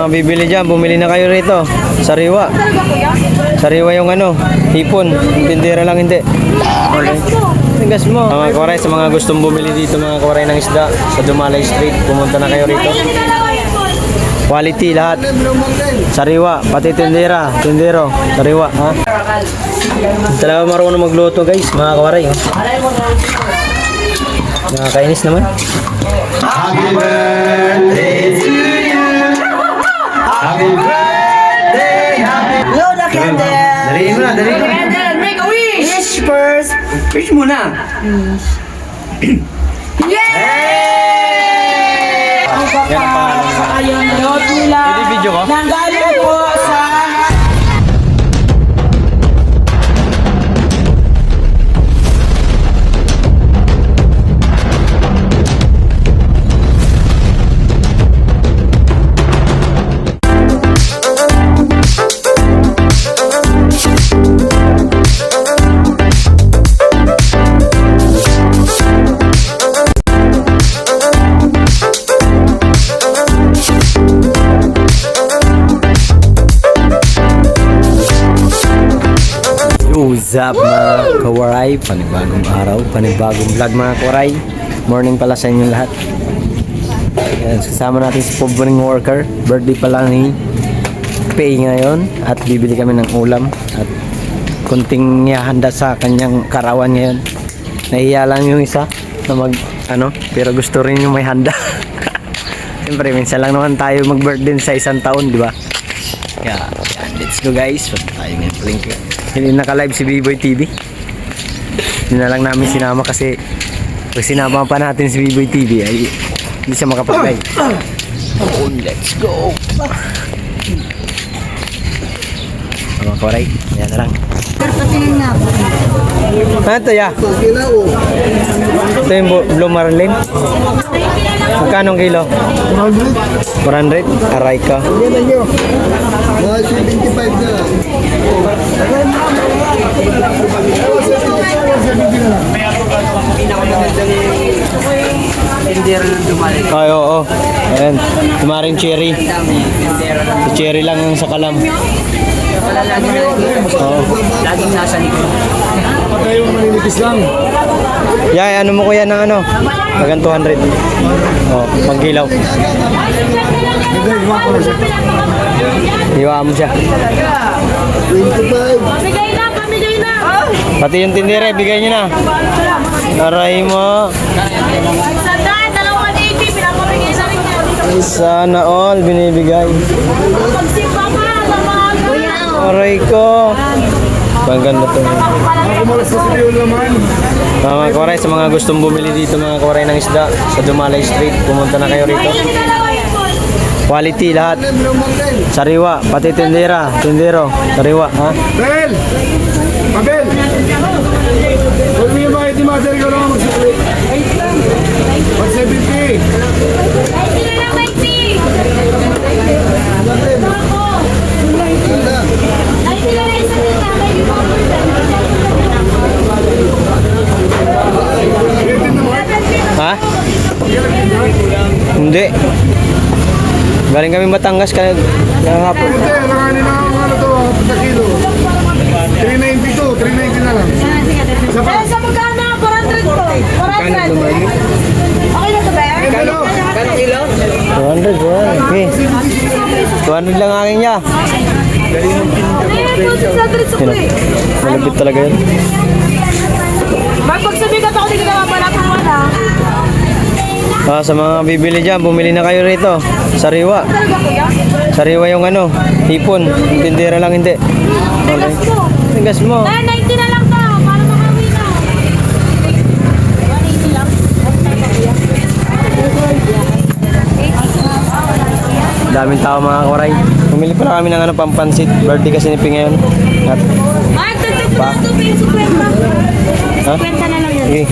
mga bibili dyan, bumili na kayo rito. Sariwa. Sariwa yung ano, hipon. Yung tindera lang hindi. Okay. Tigas mo. Mga koray, sa mga gustong bumili dito, mga koray ng isda, sa Dumalay Street, pumunta na kayo rito. Quality lahat. Sariwa, pati tindera, tindero, sariwa, ha? Talaga marunong magluto, guys, mga koray. Oh. Nakakainis naman. Happy birthday to you. Happy birthday, happy birthday. Blow the candle. Dali mo na, dali mo. Candle, make a wish. Wish first. Wish muna. Yay! Yan ang pangalan. Ayun, Lotula. Hindi video ko? Nanggaling po sa... What's up mga kawaray? Panibagong araw, panibagong vlog mga kawaray. Morning pala sa inyo lahat. Yan, kasama natin si pobreng worker. Birthday pala ni Pay ngayon. At bibili kami ng ulam. At kunting handa sa kanyang karawan ngayon. Nahiya lang yung isa na pero gusto rin yung may handa. Siyempre, minsan lang naman tayo mag-birthday sa isang taon, di ba? Kaya, let's go guys. Punta tayo ng link. Hindi naka-live si B-Boy TV. Hindi na lang namin sinama kasi pag sinama pa natin si B-Boy TV ay hindi siya makapag-live. Oh, let's go! Mga koray, yan na lang. Ano ito ya? Ito yung Blue Marlin. Magkano kilo? 400? Aray ka. Mga 75 na lang. Tindera ng Dumalay. Ay, oo. Ayan. Tumaring cherry. Cherry lang yung sa kalam. Wala laging nasa likod. Patay yung maninipis lang. Yeah, ano mo kuya ng ano? Hanggang 200. Oh, pangkilaw. Iwa mo siya. 25. Pamigay na, pamigay na! Pati yung tindere, bigay niyo na. Aray mo. Sandaan, 280, pinapamigay sa rin niya. Sana all binibigay. Pagsimpa ka, mamahal. Aray ko. Ang ganda to. Ako malas sa studio naman. Mga koray, sa mga gustong bumili dito mga koray ng isda sa Dumalay Street, pumunta na kayo rito. Quality lahat. Sariwa, pati tindera, tindero, sariwa, ha? Bel! Mabel! Huwag mo yung mga itimater ko lang mag-split. 170. Ha? Hindi. Galing kami Batangas kaya hapon. Hindi, langanin na ang ano to, 1 kilo. 390 to, 390 na lang. Isa pa. Sa magkano? 400 to. 400. Okay na to ba? Kano? Kano kilo? 200, okay. 200 lang akin niya. Malapit talaga yun. Magpagsabi ka ako, hindi ka nakapalapuan ha. Sa mga bibili dyan, bumili na kayo rito. Sariwa. Talaga kuya? Sariwa yung ano, hipon. Yung tindera lang hindi. Okay. Tigas mo. 90 na lang to, para makawi na. 180 lang. Daming tao mga koray. Bumili pala kami ng ano, pampansit. Birthday kasi ni Ping ngayon. At, Mark, tagtag mo na ito, Ping, 50. ha? 50 na lang yan. Okay.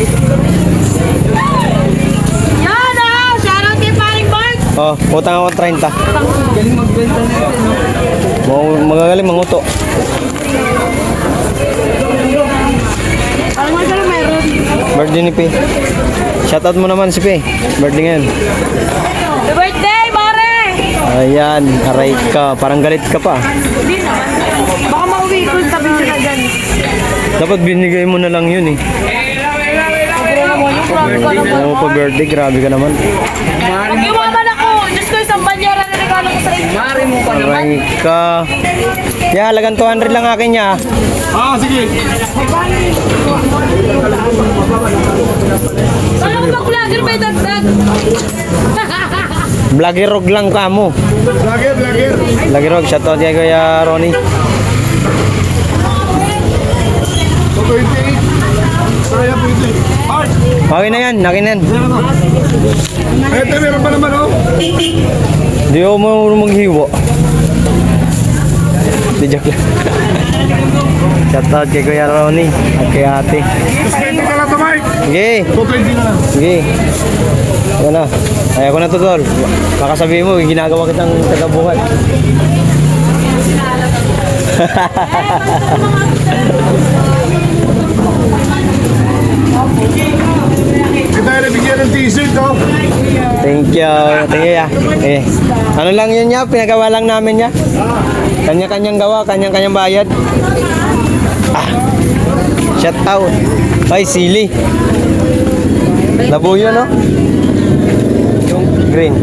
Yan ah! Shoutout kay paring Mark! Oh, utang ako 30. Galing magbenta natin, no? Magagaling manguto. Parang masarap meron. Birthday ni P. Shoutout mo naman si P. Birthday ngayon. Happy birthday, Mare! Ayan, aray ka. Parang galit ka pa. Hindi naman. Baka mauwi ko sabi nyo na dyan. Dapat binigay mo na lang yun eh. Pero naman yung grabe ka naman. Oo, pa-birthday, grabe ka naman. Pag yumaman ako, Diyos ko isang banyera na regalo ko sa inyo. Mari mo pa naman. Aray ka. Yeah, halagang 200 lang akin niya. Ah, sige. Alam mo ba, vlogger may dagdag? Vloggerog lang ka mo. Vlogger, vlogger. Vloggerog, shoutout kay Kuya Ronnie. 28. Kaya pwede. Ay, Okay na yan, akin na yan. eto meron pa naman, oh. Di ako marunong maghiwa. Di joke lang. Shoutout kay Kuya Ronnie at kay ate. Ito ka lang to, Mike. Sige, 220 na lang. sige. Ano na, ayaw ko na to, tol. Baka sabihin mo, ginagawa kitang tagabuhat. Ito ay nabigyan ng t-shirt, oh. Thank you. Thank you, ya. Eh, ano lang yun ya, pinagawa lang namin ya. Kanya-kanyang gawa, kanya-kanyang bayad. Ah, shout out. Ay, sili. Labuyo, no? Yung green.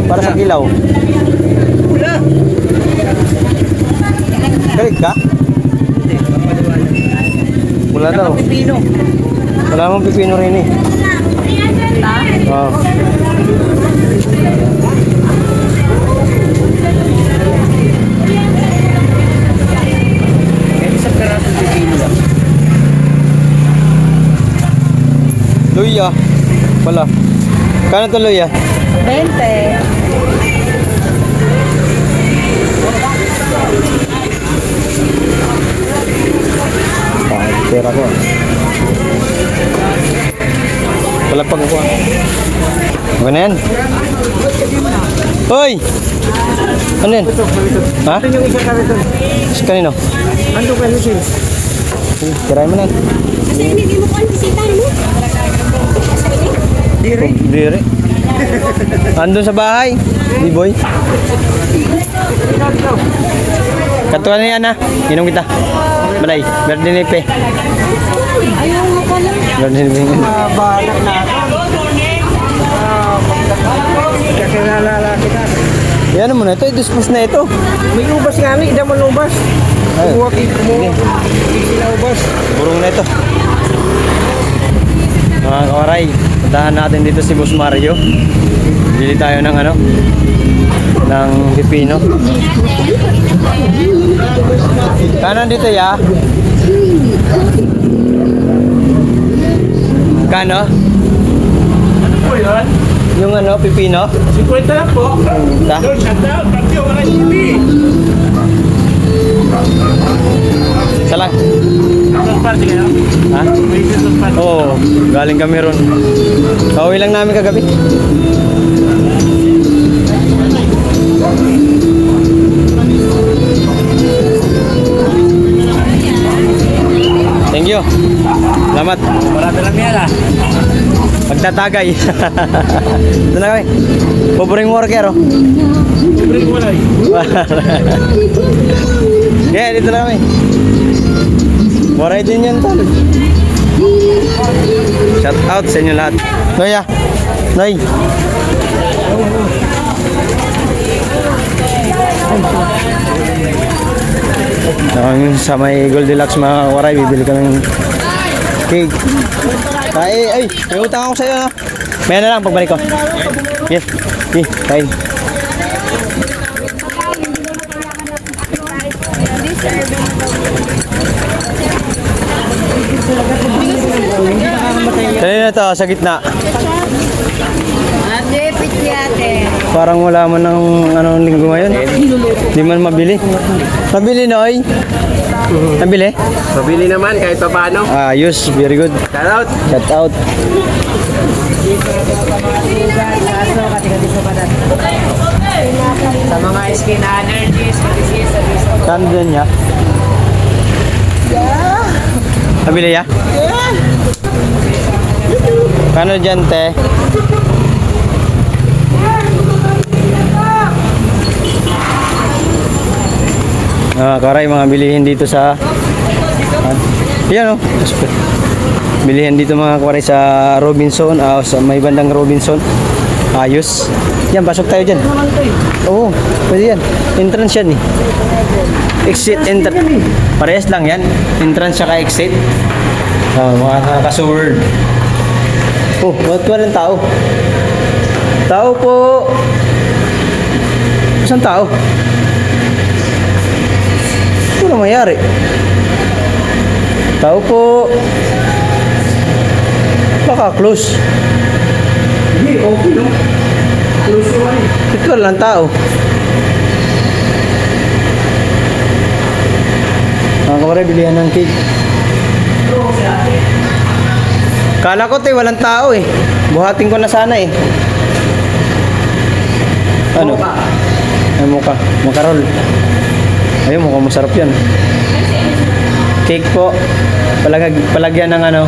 Para sa kilaw. Galit ka? Wala daw. Pipino. Wala mong pipino rin eh. Oo. Isang peraso pipino lang. Luya. Wala. Kano to luya? 20. Pera ko. Wala pag ako. Ano yan? Hoy! Ano yan? Ha? Yung isang karito. Kanino? Ando ka siya. Sige, tirahin mo na. Kasi hindi mo ko ang bisita mo. Dire. Dire. Andun sa bahay. Di boy. Katuan na yan ha. Inom kita. Balay. Birthday ni Pe. Ayaw mo pala. Birthday ni Pe. Banak na ako. Kakilala kita. Yan mo na ito. I-dispose na ito. May ubas nga ni, hindi mo ubas. Ay. Kumuha sila ubas. Burong na ito. Mga kawaray, puntahan natin dito si Boss Mario. Bili tayo ng ano, ng pipino. Kanan dito ya? Kano? Po yan. Yung ano, pipino? 50 lang po. Ta? Shout out. Pati yung mga TV. Isa lang. Christmas party kayo? Ha? May Christmas party. Oo, galing kami ron. Kauwi lang namin kagabi. Thank you. Salamat. Marami lang yan ah. Pagtatagay. Ito na kami. Pobreng worker, oh. Libreng walay. Yeah, dito na kami. Waray din yan, tol. Shout out sa inyo lahat. Noy, ah. Noy. Sa may Goldilocks mga waray, bibili ka ng cake. Ay, may utang ako sa'yo, ha? May na lang, pagbalik ko. Yes, kain. Kanina to, sa gitna. Ate, pityate. Parang wala man ng anong linggo ngayon. Di man mabili. Mabili, Noy? Nabili? Pabili naman kahit pa paano. Ayos, very good. Shout out. Shout out. Sa mga skin allergies, Saan din niya? Nabili ya? Kano dyan, te? Karay, mga bilihin dito sa... Yan o. Bilihin dito mga karay sa Robinson, sa may bandang Robinson. Ayos. Yan, pasok tayo dyan. Oo, pwede yan. Entrance yan eh. Exit, enter. Parehas lang yan. Entrance saka exit. Mga nakaka-sword. Oh, bakit pa rin tao? Tao po. Saan tao? Ano mayari? Tao po. Baka close. Hindi, okay no. Close one. Ikaw lang tao. Mga kamari, bilihan ng cake. Kala ko tayo walang tao eh. Buhatin ko na sana eh. Ano? Ay mukha. Makarol. Ayun, mukhang masarap yan. Cake po. Palagyan ng ano.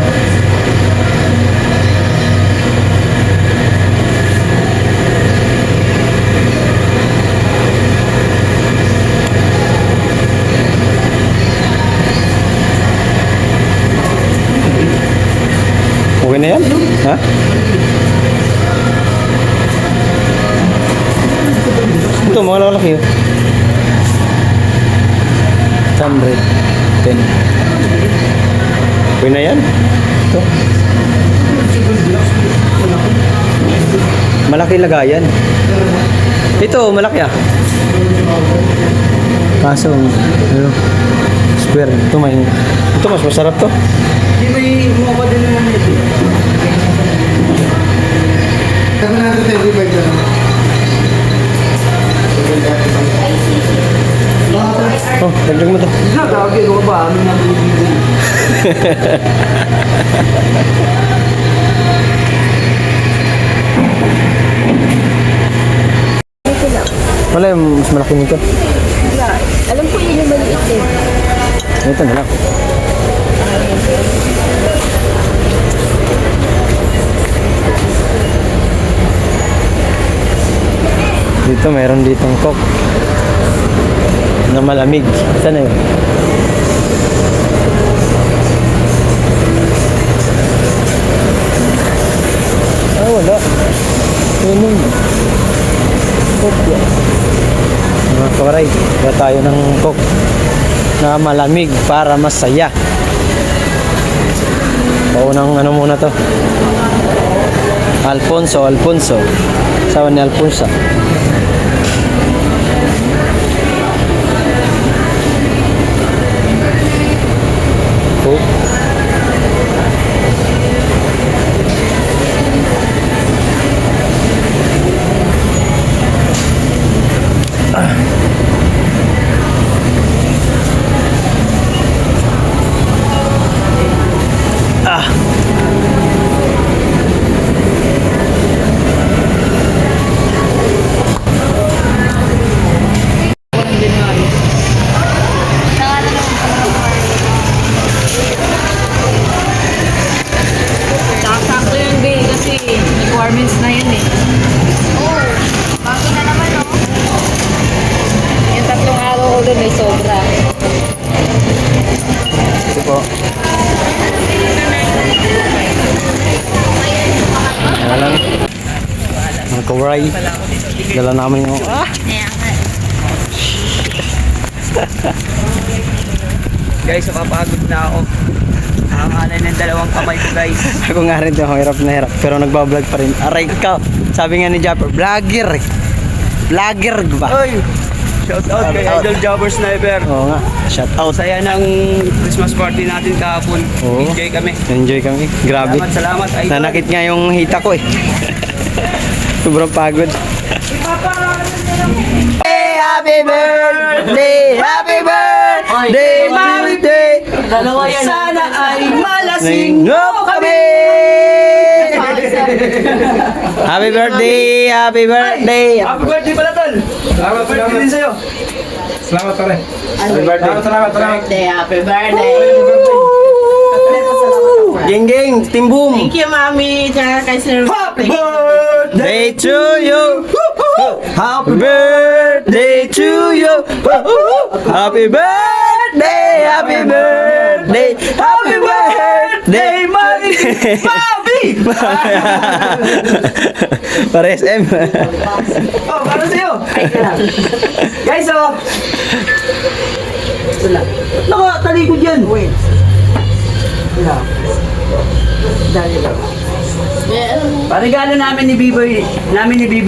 Okay na yan? Ha? Ito, mga lalaki yun. 110. Okay na yan? Ito. Malaki lagayan. Ito, malaki ah. Kaso, ano, square. Ito mas masarap to. Hindi may mukha din naman ito. 735 lang. Oh, dagdag mo to. Nakakagin ko ba? Ano nang bibigyan? Wala yung mas malaki nito. Alam ko yun yung maliit eh. Ito na lang. Dito mayroon ditong coke na malamig. Saan na yun? Wala. Yun yun. Coke yan. Mga kawaray, kaya tayo ng coke na malamig para masaya. Paunang ano muna to? Alfonso. Sawa ni Alfonso. Coke. Sakto yun, babe, kasi requirements na yun eh. Oo. Bago na naman, no? Yung 3 araw ko doon may sobra. Ito po. Yan lang. Ang kawaray. Dala namin yung... Guys, napapagod na ako. Nakakalay ng 2 kamay ko guys. Ako nga rin ito, hirap na hirap. Pero nagbablog pa rin. Aray ka. Sabi nga ni Japper, vlogger eh. Vlogger ba? Oy! Shout out kay Shout out. Idol Jobber Sniper. Oo nga. Shout out. Saya ng Christmas party natin kahapon. Oo. Enjoy kami. Enjoy kami. Grabe. Salamat Idol. Nanakit nga yung hita ko eh. Sobrang pagod. Hey, happy birthday! Happy birthday! Happy birthday! Dalawa yan. Sana ay malasing Singno kami! Happy birthday! Happy birthday! Happy birthday pala tol! Happy birthday din sa'yo! Salamat pare. Happy birthday! Salamat! Happy birthday! Ging ging! Team Boom! Thank you, Mami. Tsaka kay Sir. Happy birthday! Day to you! Happy birthday to you! you. Happy birthday, happy birthday, happy birthday, Mami. Para SM. Oh, para sa'yo. Guys, oh. Nakatalikod yan. Wait. Parigalo namin ni Biboy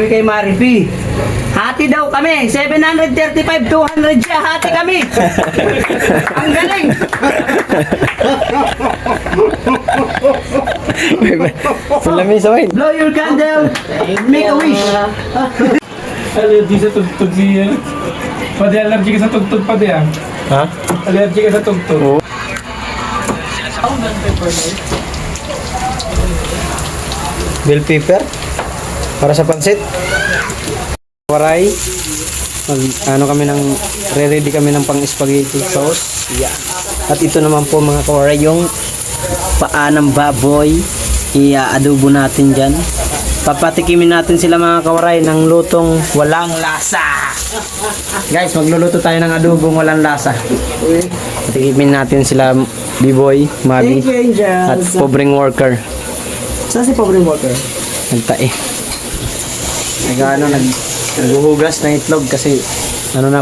kay Maripi. Hati daw kami. 735, 200 siya. Hati kami. Ang galing. Salamin sa wine. Blow your candle. Make a wish. Allergy sa tugtog siya. Pwede allergy ka sa tugtog pa di ah. Ha? Allergy ka sa tugtog. Bell pepper para sa pansit. Waray. Ano kami ng ready kami ng pang spaghetti sauce. Yeah. At ito naman po mga kawaray yung paa ng baboy. I-adobo natin diyan. Papatikimin natin sila mga kawaray ng lutong walang lasa. Guys, magluluto tayo ng adobong walang lasa. Patikimin natin sila B-boy, Mabi, at pobreng worker. Saan si pobreng worker? Nagtae. Naghuhugas ng itlog kasi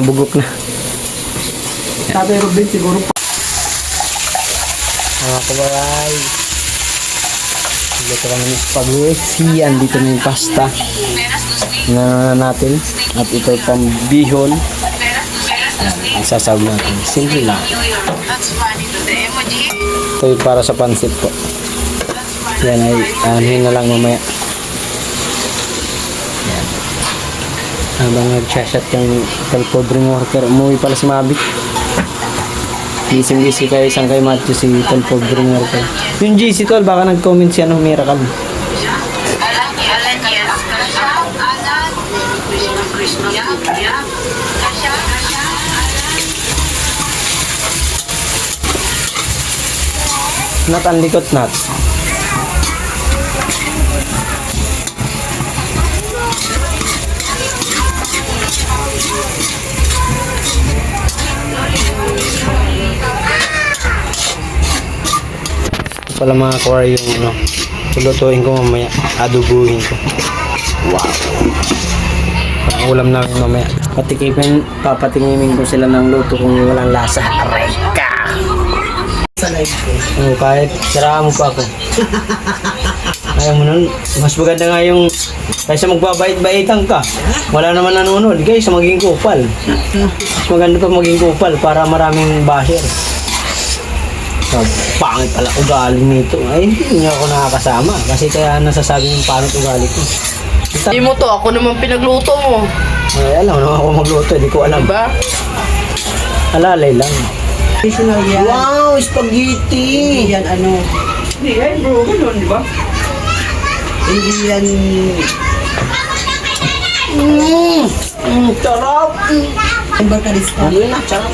bugok na. Tatay Robin siguro. Mga kabaray. Dito kami ng spaghetti. Andito na yung pasta. Na natin. At ito pang bihon. Isasawag natin. Simple lang. Ito yung para sa pansit po. Yan ay anuhin na lang mamaya. Yan. Habang nag-shot yung pobreng worker, umuwi pala si Mabi. Gising-gising kayo isang kay Matthew si pobreng worker. Yung GC tol, baka nag-comment siya ng miracle. Nat ang likot nat. Pala mga kawara yung lutuin ko mamaya, adubuhin ko. Wow. Ang ulam namin mamaya. Papatingin ko sila ng luto kung walang lasa. Aray ka! Kahit siraan mo pa ako. Ayaw mo nun. Mas maganda nga yung kaysa magbabait-baitan ka. Wala naman nanonood. Guys, maging kupal. Mas maganda pa maging kupal para maraming basher. Pangit pala ugali nito. Ay, hindi niya ako nakakasama. Kasi kaya nasasabi yung pangit ugali ko. Hindi mo to, ako naman pinagluto mo. Ay, alam naman ako magluto. Hindi ko alam. Diba? Alalay lang. Yan. Wow, spaghetti! Yan ano. Hindi yan bro, ganun di ba? Hindi yan. Sarap! Ang barkarista. Ano na, sarap.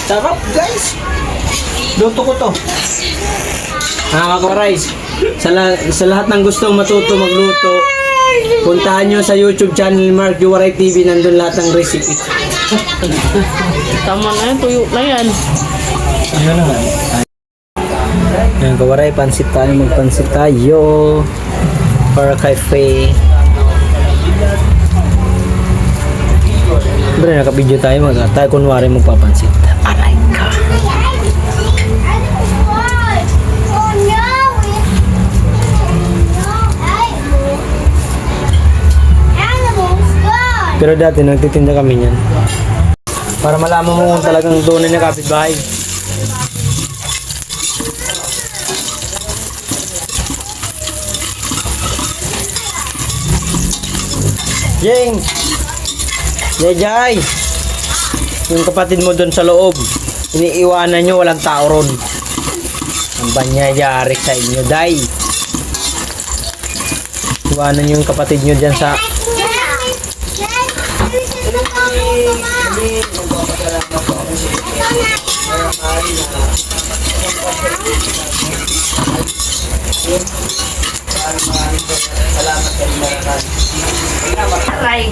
Sarap, guys! Luto ko to. Nakaka-rice. Sa lahat ng gustong matuto magluto, puntahan nyo sa YouTube channel Mark Yuwaray TV. Nandun lahat ng recipe. Tama na yan, tuyo na yan. Ayan, kawaray, pansit tayo. Magpansit tayo. Para cafe. Bre, naka-video tayo. Tayo kunwari magpapansit. Aray ka. Pero dati nagtitinda kami niyan. Para malaman mo kung talagang tunay na kapitbahay. Jeng! Jay! Yung kapatid mo doon sa loob, iniiwanan nyo, walang tao ron. Ang banyayari sa inyo, day. Iwanan nyo yung kapatid nyo dyan sa... Aray,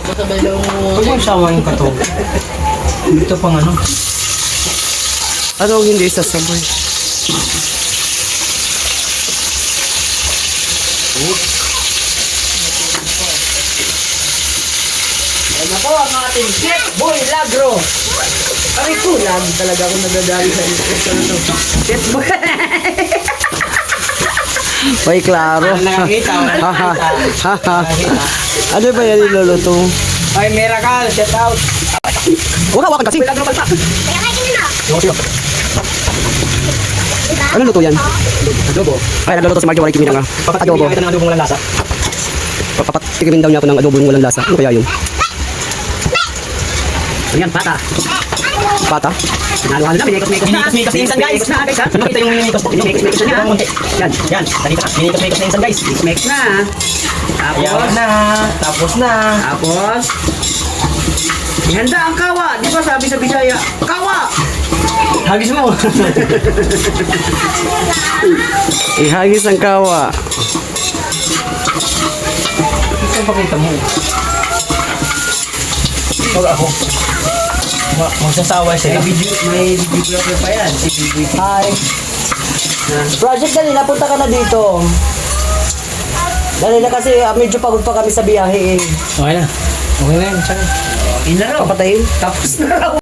Huwag mo sawang ka to. Ito pang ano. Ano ang hindi sasabay? Yan ako ang ating Chef Boy Lagro. Aray ko, lagi talaga ako nadadali sa instruction na to. Chef Boy. Hoy, klaro. Nakakita, nakakita. Ano ba yan niluluto? Ay, Miracle, shout out. Huwag hawakan kasi. Boy Lagro palpak. Ano luto yan? Adobo. Ay, nagluluto si Mark yung walang adobo. Papatikimin ng adobong walang lasa. Papatikimin daw niya ako ng adobo walang lasa. Ano kaya yun? Ayan, pata. Pata? Halo-halo na, minikos-mikos na. Minikos-mikos na guys. Na, guys ha. Makita yung minikos po. Minikos-mikos na niya. Yan, yan. Dito ka. Minikos-mikos na insan guys. Mix na. Tapos na. Tapos na. Tapos. Ihanda ang kawa. Di ba sabi sa Bisaya? Kawa! Hagis mo. Ihagis ang kawa. Ito pakita mo. Huwag ako. Magsasawa siya. May videographer pa yan. Si BBT. Hi. Project dali, napunta ka na dito. Dali na kasi medyo pagod pa kami sa biyahe eh. Okay na. Okay na yun. Saan? Okay na raw. Papatayin? Tapos na raw.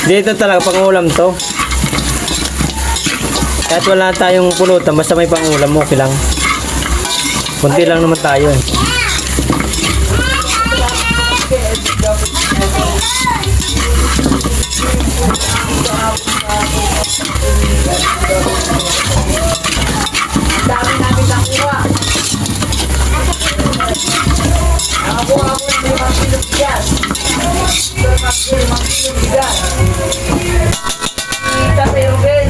Dito talaga pangulam to. Kahit wala tayong pulutan, basta may pangulam mo, okay lang. Kunti lang naman tayo eh. Dami namin nakuha. Nakakuha ko ng 5 kilo bigas. 5 kilo bigas. Kita sa Ruben.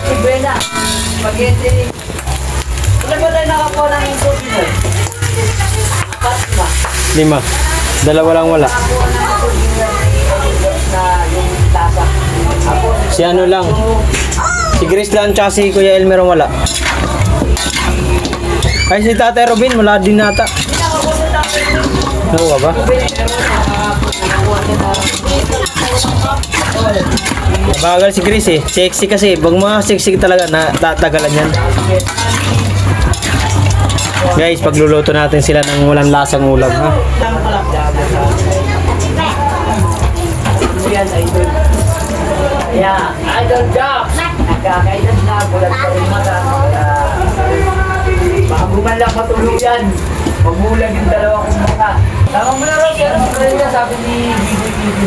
Si Buena. Spaghetti. Ilan ba tayo nakakuha ng import mo? 4 ba? 5. Dalawa lang wala. Nakakuha ng import na yung tasa. Si ano lang. Si Grace lang tsaka si Kuya Elmer ang wala. Ay si Tatay Robin, wala din nata. Ano ba? Bagal si Grace eh. Sexy kasi. Pag mga sexy talaga, natagalan yan. Guys, pagluluto natin sila ng walang lasang ulam ha. Yeah, idol job. Nakakailan na, bulat pa rin mata. Baka bumalang matuluyan. Magmulag yung dalawa kong mata. Tama mo na rin, pero kanina sabi ni Bibi.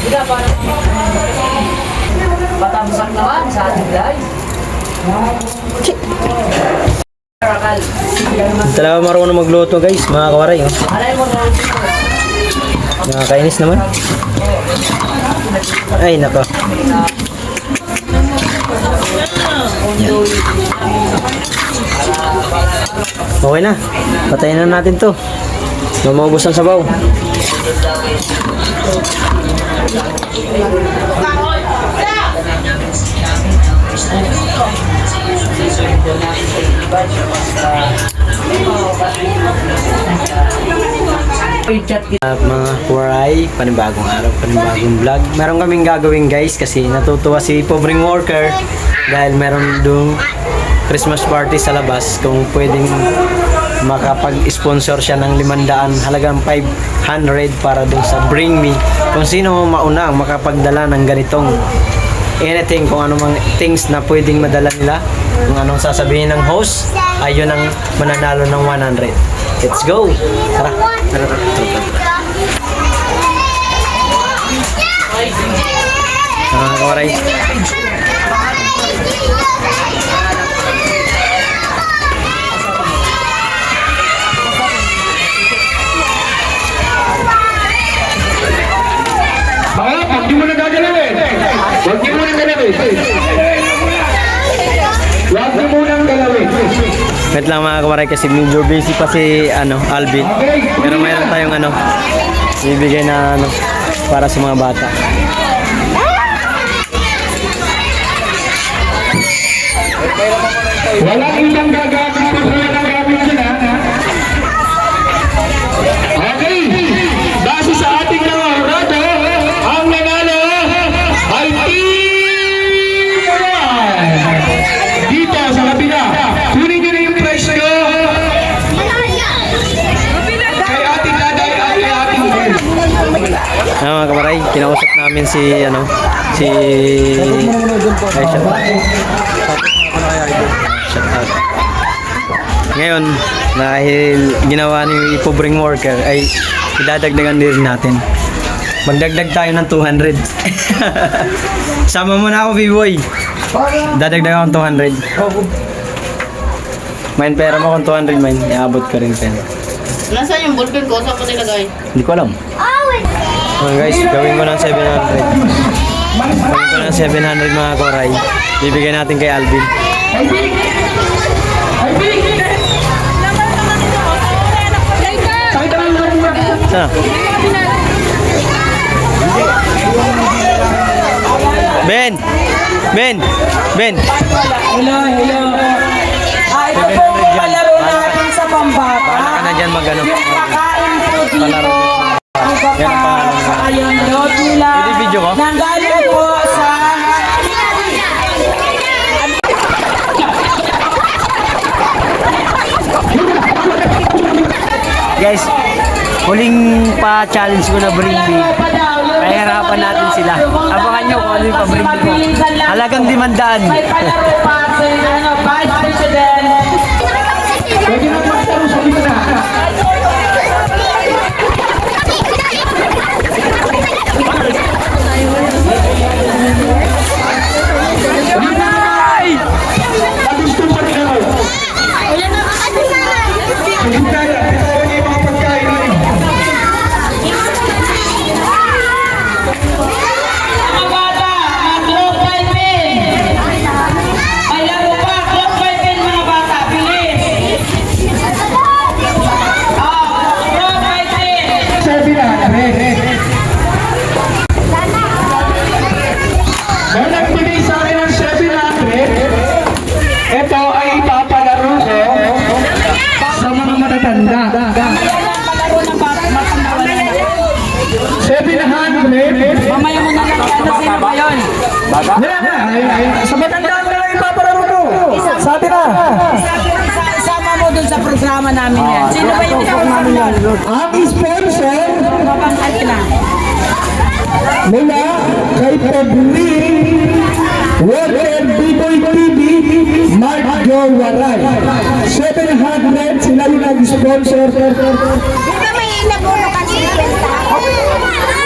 Hindi na, parang matamsak naman sa ating live. Rakal. Talaga marunong magluto guys, mga kawaray. Oh. Alay mo na. Nakakainis naman. Ay, nako. Okay na. Patayin na natin to. Maubos ang sabaw. Mga kuwaray, panibagong araw, panibagong vlog. Meron kaming gagawin guys kasi natutuwa si pobreng worker dahil meron doong Christmas party sa labas. Kung pwedeng makapag-sponsor siya ng 500 halagang 500 para dun sa Bring Me. Kung sino mauna ang makapagdala ng ganitong anything, kung ano mang things na pwedeng madala nila, kung anong sasabihin ng host, ayun ang mananalo ng 100. Let's go! Tara! Tara, tara, tara, tara. Mga kawaray. Bakit? Huwag niyo muna gagalawin. Huwag niyo muna galawin. Huwag niyo muna galawin. Wait lang mga kawaray kasi medyo busy pa si Alvin. Pero mayroon tayong ibigay na para sa mga bata. Walang ilang gagamit po sa gagamit dyan, ha? Okay. Base sa ating mga orado, ang nanalo ay Team One. Dito sa kabila. Kunin nyo na yung prize nyo. Kay ating daday at kay ating girl. Mga kawaray, kinausap namin si ay, shout out. Ngayon, dahil ginawa ni Pobreng Worker, ay idadagdagan din natin. Magdagdag tayo ng 200. Sama mo na ako, B-boy. Dadagdag akong 200. Main pera mo kung 200, main. Iabot ka rin pera. Nasaan yung ballpen ko? Saan ko nilagay? Hindi ko alam. Guys, gawin ko ng 700. Gawin ko ng 700 mga koray. Bibigyan natin kay Alvin. Sana. Ben! Ben! Ben! Hello. Ito po ang palaro natin sa pambata. Wala ka na dyan mag-ano. Yung pakain po dito. Palaro. Yan ang pangalan ko. Sa kayong lotula. Pwede video ko? Nanggaling po sa... Guys, huling pa-challenge ko na bring big. Pahirapan natin sila. Abangan nyo kung ano yung pa-bring big ko. Halagang 500. May palaro pa sa Vice President. Pwede na magtaro sa gitna. Gusto pa rin ako. Hindi kaya. Bitawan niyo yung mga pagkain natin. Mga bata, mag-low five pin. May laro pa, low five pin mga bata. Bilis. Low five pin. 700. Nung nagbigay sa akin ng 700, ito ay ipapalaro ko sa mga matatanda. 700. Mamaya mo na lang ano sino ba yun? Wala na. Sa matanda ko lang ipapalaro ko. Sabi na. Isama mo dun sa programa namin yan. Sino ba yung sponsor nun? Ang sponsor Mabangkat na. mula kay Pobreng Worker B-Boy TV, Mark Joe Waray. 700 sila yung nag-sponsor.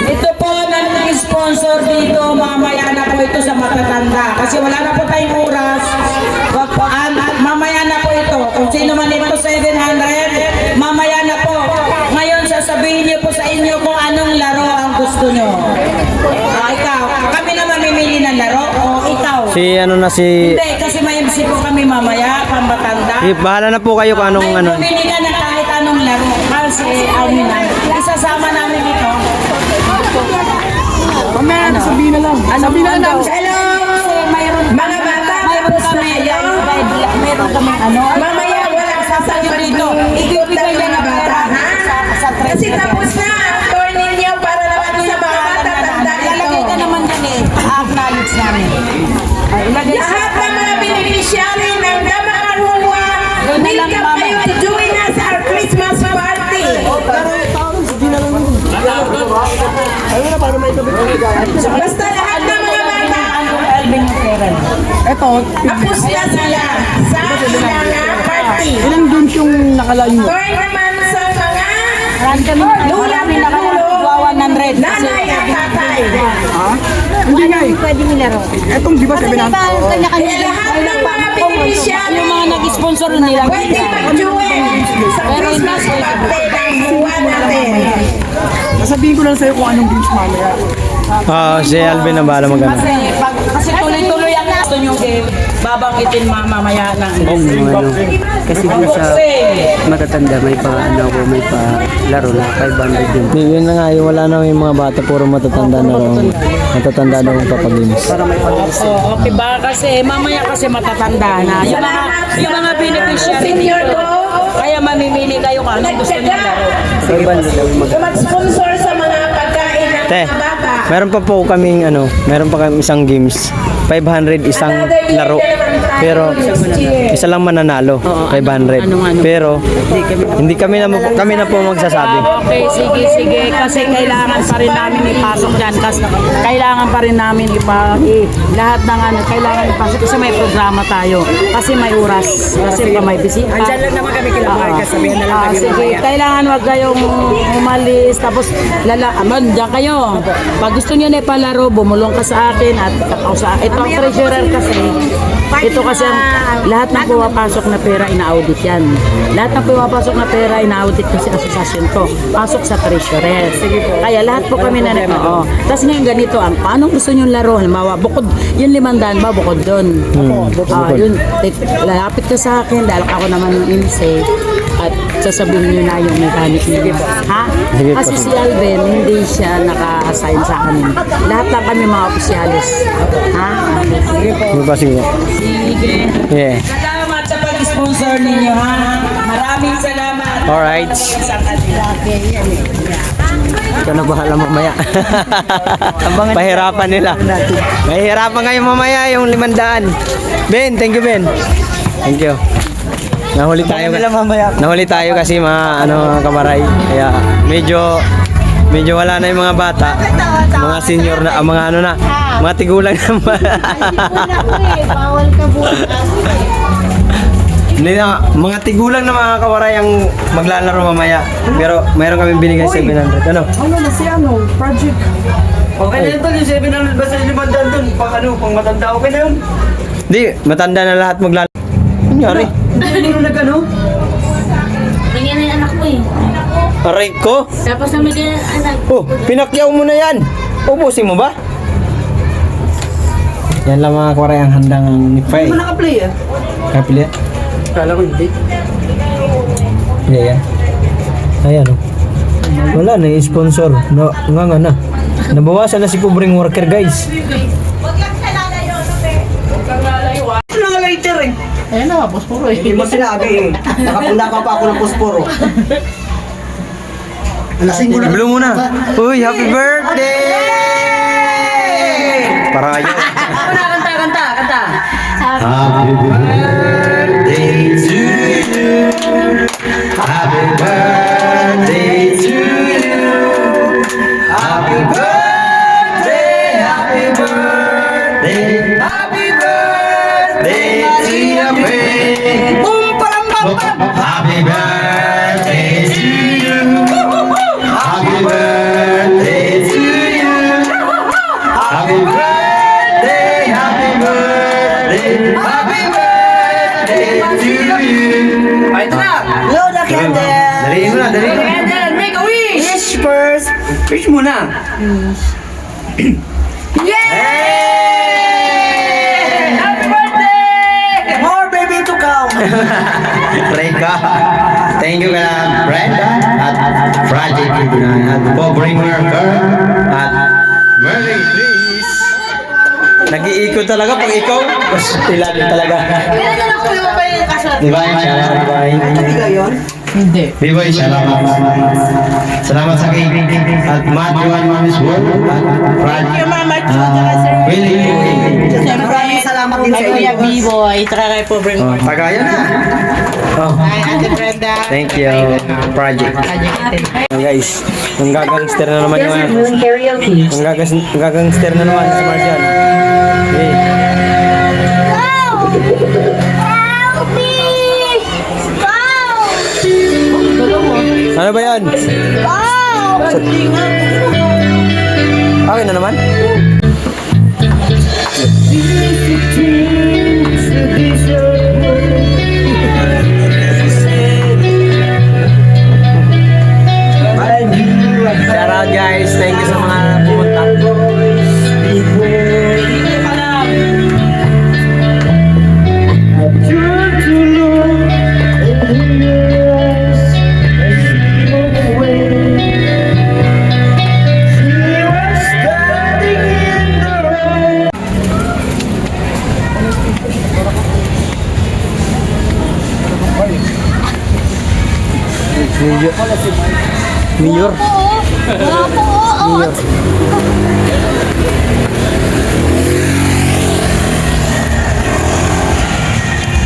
Ito po nag-sponsor dito. Mamaya na po ito sa matatanda. Kasi wala na po tayong oras. Mamaya na po ito. Kung sino man ito 700, mamaya na po. Ngayon sasabihin niyo po sa inyo kung anong laro ang gusto nyo. Ikaw, kami na mamimili ng laro o ikaw? Si Hindi, kasi may MC po kami mamaya, pambatanda. bahala na po kayo kung anong Pumili ka na kahit anong laro. Kasi, isasama namin ito. Mamaya sabihin na lang. Sabihin na lang. Hello! Mayroon mga bata, mayroon kami. Mayroon kami mamaya wala sasabi dito. Ibibigay na ng pera. Kasi tapos na. Tour ninyo para naman sa mga matatanda. Ilagay ka naman yan eh. Acknowledge namin. Lahat ng mga beneficiary ng Damaruwa, welcome kayo to join us our Christmas party. Basta lahat ng mga bata, tapos na sila sa kanilang party. Ilang dun yung nakalain mo? Or naman sa mga lula ng lulo, nanay at tatay. Hindi nga eh. Pwede nilaro. Etong di ba Kasi diba, kanya-kanya Eh, lahat ng mga beneficiary, yung mga nag-sponsor nila. pwede mag-join sa Christmas party ng buwan natin. Sasabihin ko lang sa'yo kung anong games mamaya. Si Alvin ang bahala magano. Kasi tuloy-tuloy ang gusto nyo game. Babanggitin mamaya ng Kasi doon sa matatanda, may pa, may pa laro na 500 yun. Yun na nga, yung wala na yung mga bata, puro matatanda na raw. Matatanda na yung papaginis. Oo, okay ba? Kasi mamaya kasi matatanda na. Yung mga beneficiary dito. Kaya mamimili kayo kung anong gusto niyo laro. 500 lang Mag-sponsor sa mga pagkain ng Te, mga bata. meron pa po kaming meron pa kaming isang games. 500 isang laro. Pero isa lang mananalo, 500. Pero hindi kami na po magsasabi. Okay, sige. Kasi kailangan pa rin namin ipasok dyan. Kasi kailangan pa rin namin lahat ng kailangan ipasok. Kasi may programa tayo. Kasi may oras. Kasi pa may bisita. Andyan lang naman kami kailangan. Sabihin na lang kami. Sige, kailangan wag kayong umalis. Tapos, dyan kayo. Pag gusto niyo na ipalaro, bumulong ka sa akin at ito ang treasurer kasi. Ito kasi lahat ng pumapasok na pera ina-audit yan. Lahat ng pumapasok na pera ina-audit kasi asosasyon to. Pasok sa treasurer. Kaya lahat po kami na Tapos ngayon ganito, paano gusto nyo laro? Halimbawa, bukod, yung 500 ba, bukod doon. Yun, lalapit ka sa akin dahil ako naman yung inse. At sasabihin nyo na yung mechanic niyo. Ha? Sige po. Kasi si Alvin, hindi siya naka-assign sa akin. Lahat lang kami mga opisyalis. Ha? Sige po. Sige pa, sige. Sige. Yeah. Salamat sa pag-sponsor ninyo, ha? Maraming salamat. Alright. Sa kanila. Ikaw na bahala mamaya. Pahirapan nila. Mahirapan kayo mamaya yung 500. Ben, thank you Ben. Thank you. Nahuli tayo kasi mga kamaray. Kaya medyo wala na yung mga bata. Mga senior na, mga tigulang na. Bawal ka bukas. Hindi na, mga tigulang na mga kawaray ang maglalaro mamaya. Pero mayroon kami binigay 700. Ano? Okay na yun tol, yung 700 basta yung 500 dun. Pang matanda, okay na yun. Hindi, matanda na lahat maglalaro. Nangyari? Hindi mo nag-ano? Bigyan na yung anak mo eh. Aray ko? Tapos na bigyan ng anak. Oh, pinakyaw mo na yan. Ubusin mo ba? Yan lang mga kawaray ang handang ni Fay. Hindi mo naka-play ah. Kapili yan? Kala ko hindi. Yan. Ayan o. Wala na, sponsor. Nga na. Nabawasan na si covering worker guys. Ano nga lighter eh? Ayun na, posporo eh. Hindi mo sinabi eh. Nakapunda ka pa ako ng posporo. Alasing mo na. Blow muna. Uy, happy birthday! Para kayo. Kanta. Happy birthday to you. Happy birthday to you. Happy birthday, happy birthday, happy birthday to you. Happy birthday to you. Happy birthday to you. Happy birthday, happy birthday, happy birthday to you. Ay, ito na! Blow the candle. Daliin mo na, daliin mo. Candle, make a wish. Wish first. Wish muna. Yay! Happy birthday! More baby to come. Reka. Thank you kaya Brenda at Project at covering worker at Merlin please. Nag-iikot talaga pag ikaw. Mas ilan talaga. Diba yung salamat? Hindi yun? Diba yung salamat? Salamat sa king at Matthew and Mami's work at Project Willie. Maraming salamat din sa inyo. B-boy, tsaka kay Pobre. Tagayan na. Oh. Ate Brenda. Thank you, Project. Guys, ang gagangster na naman yung ang gagangster na naman si Marcial. Okay. Ano ba yan? Akin na naman? Shout out guys, thank you sa mga pumunta. Mayor. Mayor. Mayor.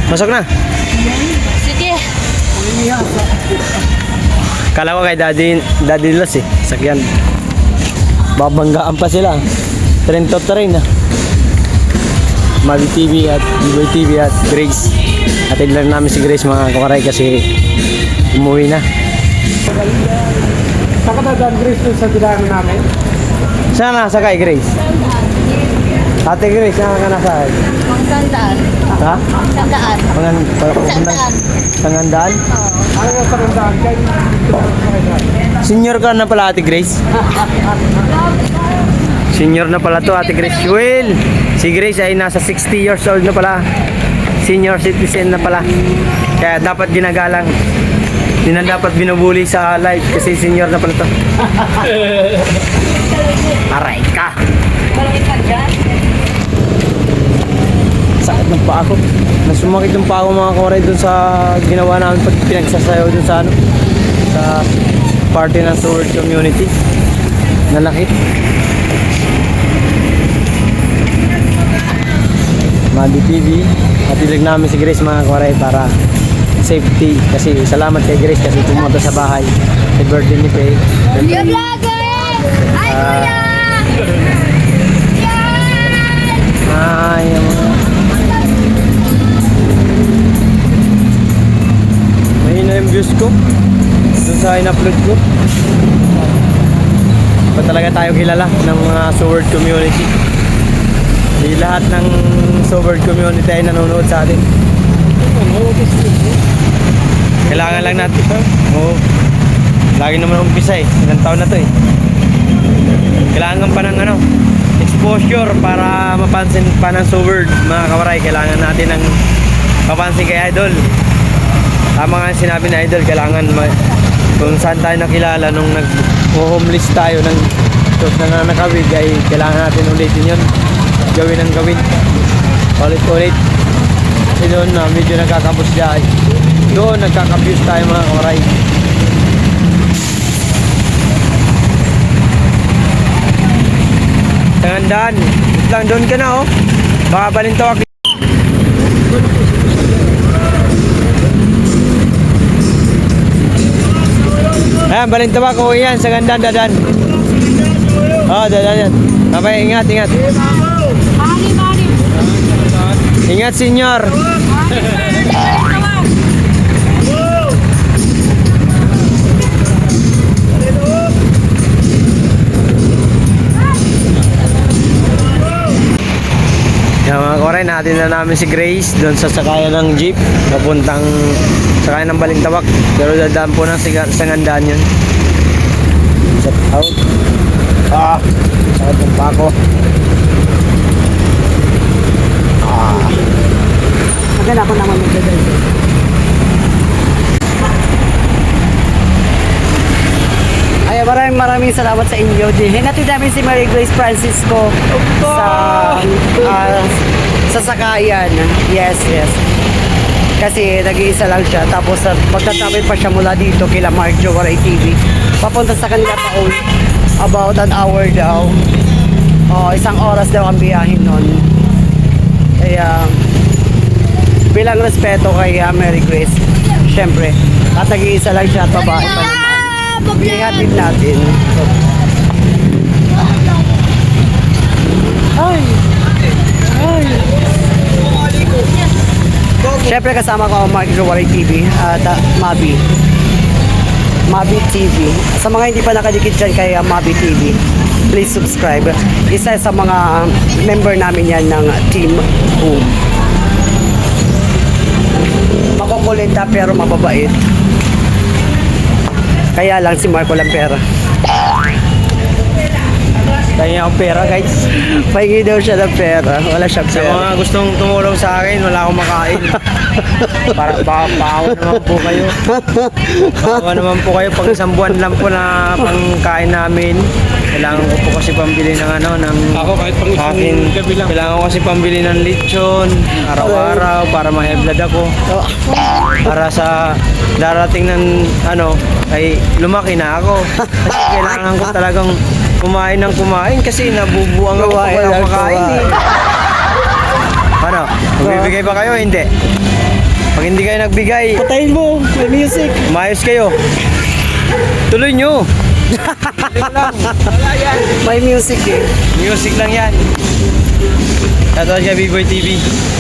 Masok na. Sige. Kala ko kay Daddy Los eh. Sakyan. Babanggaan pa sila. Train to train ah. Mavi TV at Biboy TV at Grace. Atid lang namin si Grace mga kawaray kasi umuwi na. Saka dadaan Grace dun sa dinami namin. Saan na sakay Grace? Ate Grace, saan ka nasakay? Ang sandaan. Ha? Sandaan. Sandaan. Tangandaan? Ano yung sarandaan? Kahit Senior ka na pala Ate Grace? Senior na pala to Ate Grace. Well, si Grace ay nasa 60 years old na pala. Senior citizen na pala. Kaya dapat ginagalang. Hindi na dapat binubuli sa live kasi senior na pala to. Aray ka! Sakit ng paa ko. Nasumakit yung paa ko mga koray dun sa ginawa namin pag pinagsasayaw dun sa ano. Sa party ng Sword Community. Nalakit. Madi TV. Patilag namin si Grace mga koray para safety. Kasi salamat kay Grace kasi pumunta sa bahay. Sa birthday ni Faye. Kuya Vlogger! Ay, kuya! Ay, ayun na yung views ko. Doon sa in-upload ko. Pa talaga tayo kilala ng mga Sword Community. Di lahat ng Sword Community ay nanonood sa atin. Kailangan lang natin. Oo. Lagi naman umpisa eh. Ilang taon na to eh. Kailangan pa ng ano, exposure para mapansin pa ng Sword mga kawaray. Kailangan natin ng mapansin kay Idol. Tama nga sinabi na Idol, kailangan kung saan tayo nakilala nung nag-homeless tayo ng nananakawig ay kailangan natin ulitin yun. Gawin ang gawin. Ulit-ulit. Kasi doon na medyo nagkakabos dyan. Doon nagkakabuse tayo mga kawaray. Tangandaan. Lang doon ka na oh. Baka balintawak. Ayan, balintawak ko yan. Sa gandaan, dadan. Oh, dadan yan. Babay, ingat, ingat. Ingat, senyor. Yan mga koray, natin na namin si Grace doon sa sakayan ng jeep papuntang sakayan ng Balintawak, pero dadaan po ng Sangandaan yun. Set out. Sakit ng pako. Maganda ako naman magdadal. Ay, maraming salamat sa inyo. Hinatid namin si Mary Grace Francisco sa sakayan. Yes. Kasi nag-iisa lang siya. Tapos pagkatapit pa siya mula dito kila Mark Jowaray TV. Papunta sa kanila pa about an hour daw. Isang oras daw ang biyahin nun. Kaya bilang respeto kay Mary Grace, syempre, at nag-iisa lang siya at babae pa naman. Ihatid natin. Syempre kasama ko ang Mark Jowaray TV at Mavi TV. Sa mga hindi pa nakadikit dyan kay Mavi TV, please subscribe. Isa sa mga member namin yan ng Team Boom. Makukulita pero mababait. Kaya lang si Marco lang pera. Kaya akong pera guys. Pahingi daw siya ng pera. Wala siyang Sa pera. mga gustong tumulong sa akin, wala akong makain. Para paawa naman po kayo. Paawa naman po kayo pag isang buwan lang po na pangkain namin. Kailangan ko po kasi pambili ng ano, ng Ako kahit pang isang akin. gabi lang. Kailangan ko kasi pambili ng lechon araw-araw para ma-high blood ako. Para sa darating ng ano ay lumaki na ako. Kasi kailangan ko talagang kumain ng kumain kasi nabubuang ako pag walang makain eh. Ano? Magbibigay ba kayo? Hindi. Pag hindi kayo nagbigay, Patayin mo, may music. umayos kayo. Tuloy nyo. May music eh. Music lang yan. Shoutout kay B-Boy TV.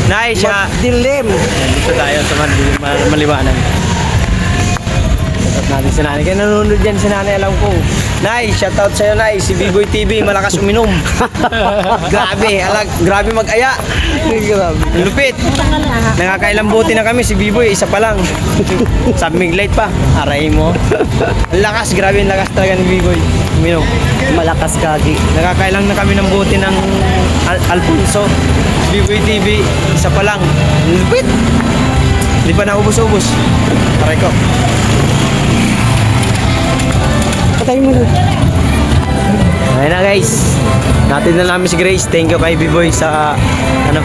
Nice siya. Dilim. Dito tayo sa maliwanag. Shoutout natin si Nanay. Kaya nanonood yan si Nanay, alam ko. Nay, shoutout sa'yo, Nay. Si B-Boy TV, malakas uminom. Grabe, grabe mag-aya. Grabe. Lupit. Nakakailang buti na kami, si B-Boy, isa pa lang. Submiglite pa. Aray mo. Ang lakas, grabe yung lakas talaga ni B-Boy. Uminom. Malakas kagi. Nakakailang na kami ng buti ng Alfonso. B-Boy TV, isa pa lang. Lupit. Hindi pa naubos-ubos. Aray ko. Patayin mo na. Ayun na guys. Natin na namin si Grace. Thank you kay B-Boy sa ano